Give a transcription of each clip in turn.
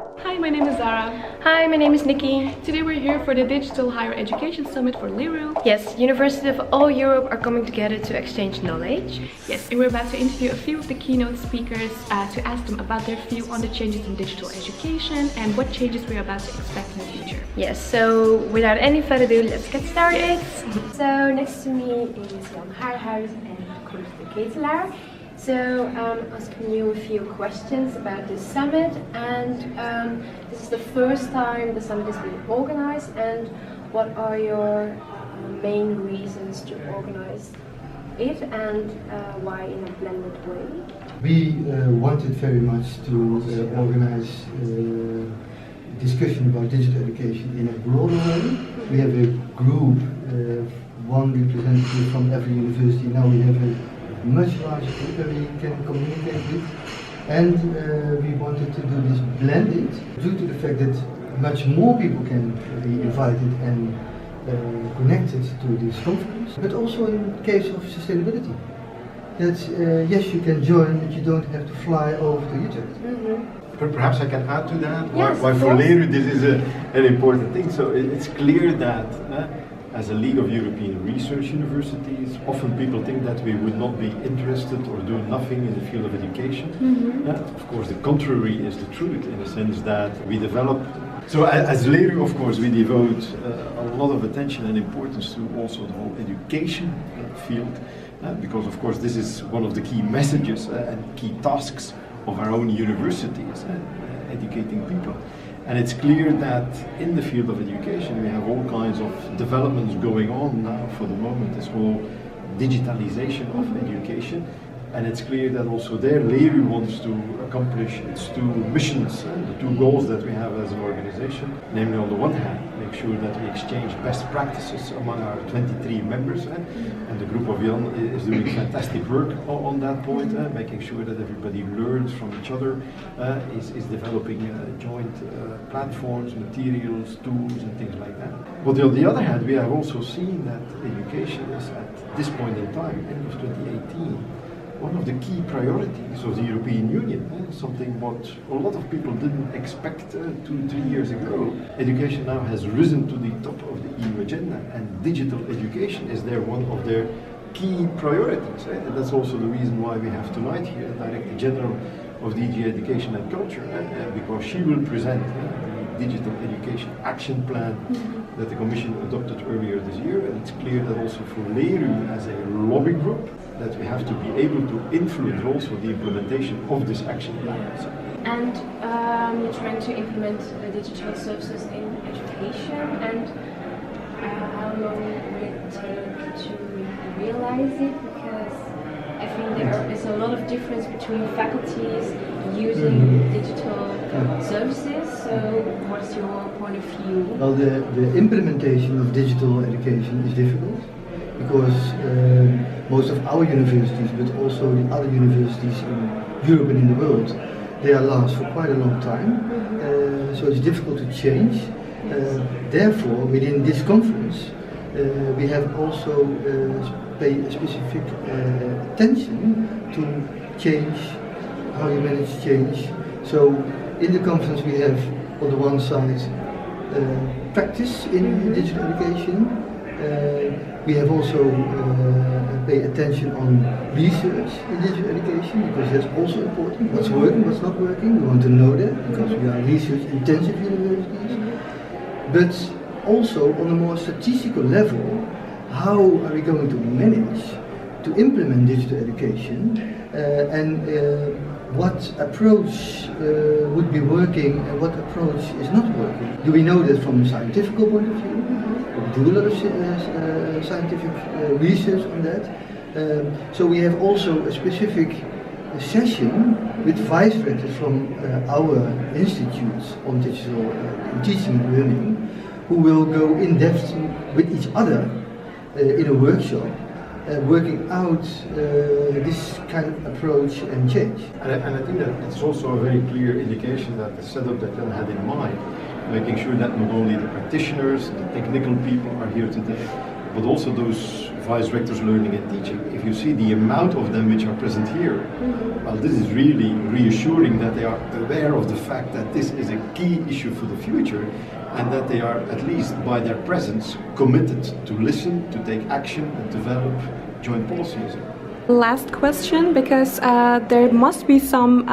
Hi, my name is Zahra. Hi, my name is Nikki. Today we're here for the Digital Higher Education Summit for LERU. Yes, universities of all Europe are coming together to exchange knowledge. Yes, and we're about to interview a few of the keynote speakers to ask them about their view on the changes in digital education and what changes we're about to expect in the future. Yes, so without any further ado, let's get started. So next to me is Haarhuis and de Ketelaar. So I'm asking you a few questions about this summit, and this is the first time the summit is being organized, and what are your main reasons to organize it, and why in a blended way? We wanted very much to organize discussion about digital education in a broader way. We have a group, one representative from every university. Now we have a much larger group that we can communicate with, and we wanted to do this blended due to the fact that much more people can be invited and connected to this conference, but also in the case of sustainability. That yes, you can join, but you don't have to fly over to Utrecht. But perhaps I can add to that. Yes, why for LERU this is an important thing. So it's clear that as a League of European Research Universities, often people think that we would not be interested or do nothing in the field of education. Of course, the contrary is the truth, in the sense that we develop. So as LERU, of course, we devote a lot of attention and importance to also the whole education field, because of course this is one of the key messages and key tasks of our own universities, educating people. And it's clear that in the field of education we have all kinds of developments going on now for the moment, this whole digitalization of education. And it's clear that also there LERU wants to accomplish its two missions, the two goals that we have as an organization. Namely, on the one hand, make sure that we exchange best practices among our 23 members, and the group of Jan is doing fantastic work on that point, making sure that everybody learns from each other, is developing joint platforms, materials, tools and things like that. But on the other hand, we have also seen that education is at this point in time, end of 2018, one of the key priorities of the European Union, something what a lot of people didn't expect 2-3 years ago. Education now has risen to the top of the EU agenda, and digital education is there one of their key priorities. And that's also the reason why we have tonight here the Director General of DG Education and Culture, because she will present the Digital Education Action Plan that the Commission adopted earlier this year. And it's clear that also for LERU as a lobby group, that we have to be able to influence also the implementation of this action plan. And you're trying to implement digital services in education, and how long will it take to realize it? Because I think there is a lot of difference between faculties using digital services, so what's your point of view? Well, the implementation of digital education is difficult, because most of our universities, but also the other universities in Europe and in the world, they are last for quite a long time, so it's difficult to change. Therefore, within this conference, we have also paid specific attention to change, how you manage change. So in the conference we have on the one side practice in digital education. We have also pay attention on research in digital education, because that's also important. What's working, what's not working, we want to know that, because we are research intensive universities. But also on a more statistical level, how are we going to manage to implement digital education, and what approach would be working and what approach is not working. Do we know that from a scientific point of view? We do a lot of scientific research on that. So we have also a specific session with vice rectors from our institutes on digital teaching and learning, who will go in depth with each other in a workshop, working out this kind of approach and change. And I think that it's also a very clear indication that the setup that Jan had in mind, making sure that not only the practitioners, the technical people are here today, but also those vice rectors learning and teaching, if you see the amount of them which are present here, well, this is really reassuring that they are aware of the fact that this is a key issue for the future, and that they are, at least by their presence, committed to listen, to take action, and develop joint policies. Last question, because there must be some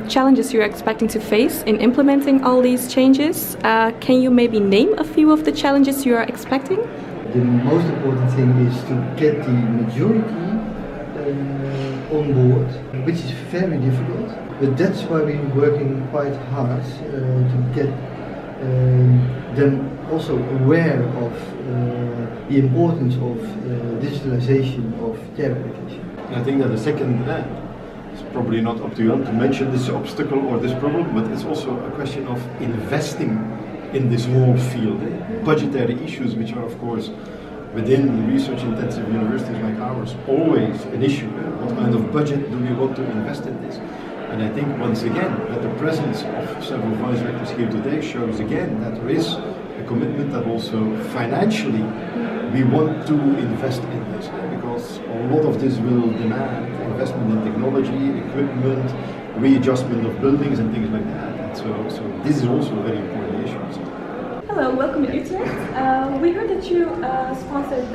challenges you're expecting to face in implementing all these changes. Can you maybe name a few of the challenges you are expecting? The most important thing is to get the majority on board, which is very difficult. But that's why we're working quite hard to get them also aware of the importance of digitalization of their application. I think that the second, it's probably not up to you to mention this obstacle or this problem, but it's also a question of investing in this whole field. Budgetary issues, which are of course within research-intensive universities like ours, always an issue. What kind of budget do we want to invest in this? And I think once again that the presence of several vice rectors here today shows again that there is a commitment that also financially we want to invest in this, because a lot of this will demand investment in technology, equipment, readjustment of buildings and things like that. And so this is also a very important issue. Hello, welcome to Utrecht. We heard that you sponsored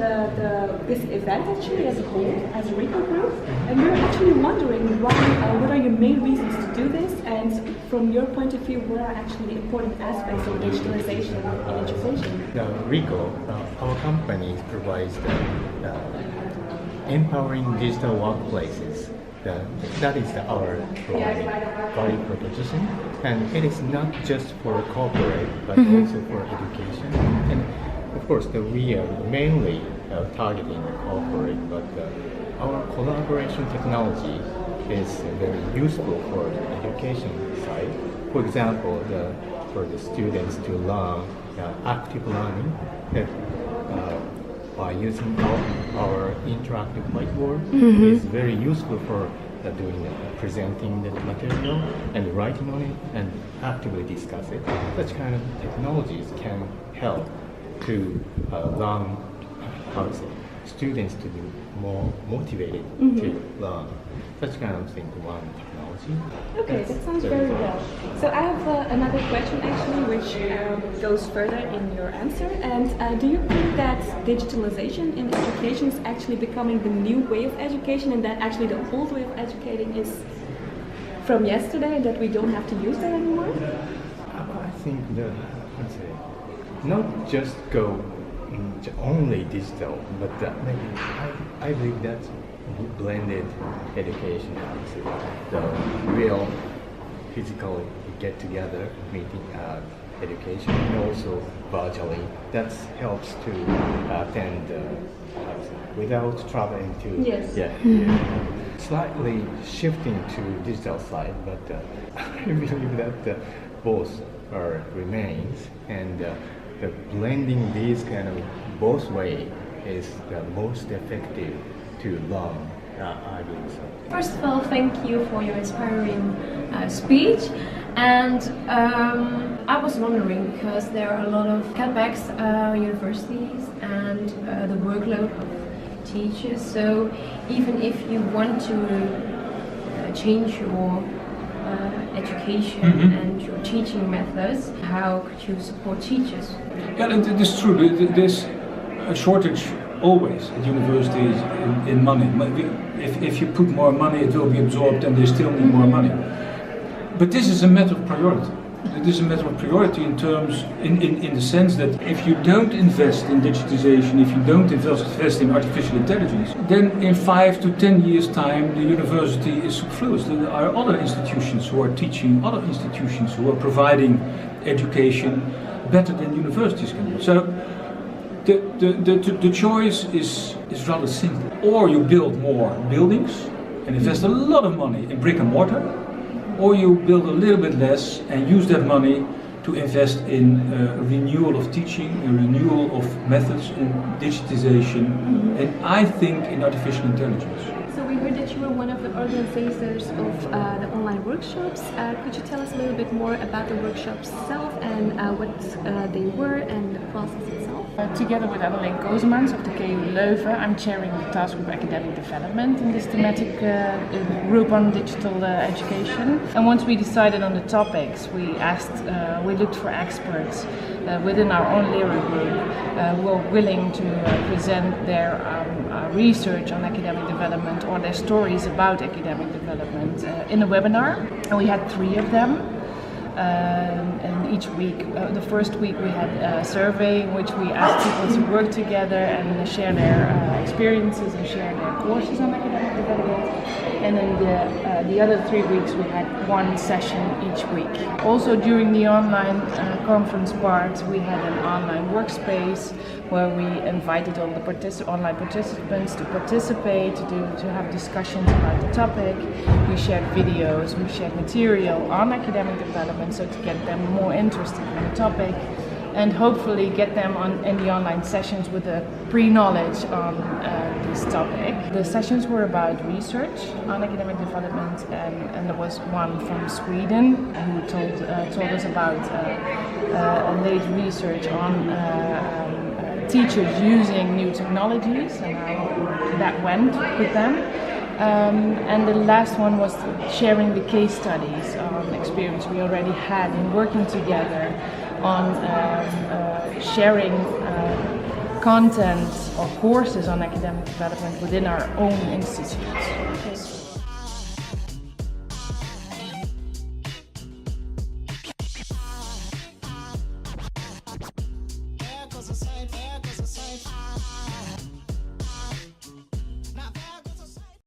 this event actually as a whole, as a RICO group, and we were actually wondering what are your main reasons to do this, and from your point of view, what are actually the important aspects of digitalization in education? The RICO, our company provides empowering digital workplaces. That is our value proposition, and it is not just for corporate, but also for education. And of course, we are mainly targeting corporate, but our collaboration technology is very useful for the education side. For example, for the students to learn active learning by using our interactive whiteboard is very useful for presenting the material and writing on it and actively discuss it. Such kind of technologies can help to learn, students to be more motivated to learn. Such kind of thing, one technology. Okay, that sounds very well. So I have another question actually, which goes further in your answer. And do you think that digitalization in education is actually becoming the new way of education, and that actually the old way of educating is from yesterday, and that we don't have to use that anymore? I think not just go only digital, but maybe I believe that's blended education, the real physical get together meeting education, and also virtually. That helps to attend without traveling to slightly shifting to digital side, but I believe that both remains, and blending these kind of both way is the most effective to learn. I believe so. First of all, thank you for your inspiring speech. And I was wondering, because there are a lot of cutbacks universities and the workload of teachers. So even if you want to change your education and your teaching methods, how could you support teachers? Yeah, it is true. There's a shortage always at universities in money. If you put more money, it will be absorbed, and they still need more money. But this is a matter of priority. It is a matter of priority in terms, in the sense that if you don't invest in digitization, if you don't invest in artificial intelligence, then in 5 to 10 years' time, the university is superfluous. There are other institutions who are teaching, other institutions who are providing education better than universities can do. So the choice is rather simple. Or you build more buildings and invest a lot of money in brick and mortar, or you build a little bit less and use that money to invest in renewal of teaching, a renewal of methods, in digitization, and I think in artificial intelligence. So we heard that you were one of the organizers of the online workshops. Could you tell us a little bit more about the workshops itself and what they were and the process itself? Together with Annelien Kozemans of the KU Leuven, I'm chairing the task group academic development in this thematic group on digital education. And once we decided on the topics, we looked for experts within our own LERU group who are willing to present their research on academic development or their stories about academic development in a webinar. And we had 3 of them. And each week, the first week we had a survey in which we asked people to work together and share their experiences and share their courses on academic development. And then the other 3 weeks we had 1 session each week. Also during the online conference part we had an online workspace where we invited all the online participants to participate, to have discussions about the topic. We shared videos, we shared material on academic development so to get them more interested in the topic and hopefully get them in the online sessions with a pre-knowledge on this topic. The sessions were about research on academic development and there was one from Sweden who told us about late research on teachers using new technologies and how that went with them. And the last one was sharing the case studies on experience we already had in working together on sharing content or courses on academic development within our own institutes.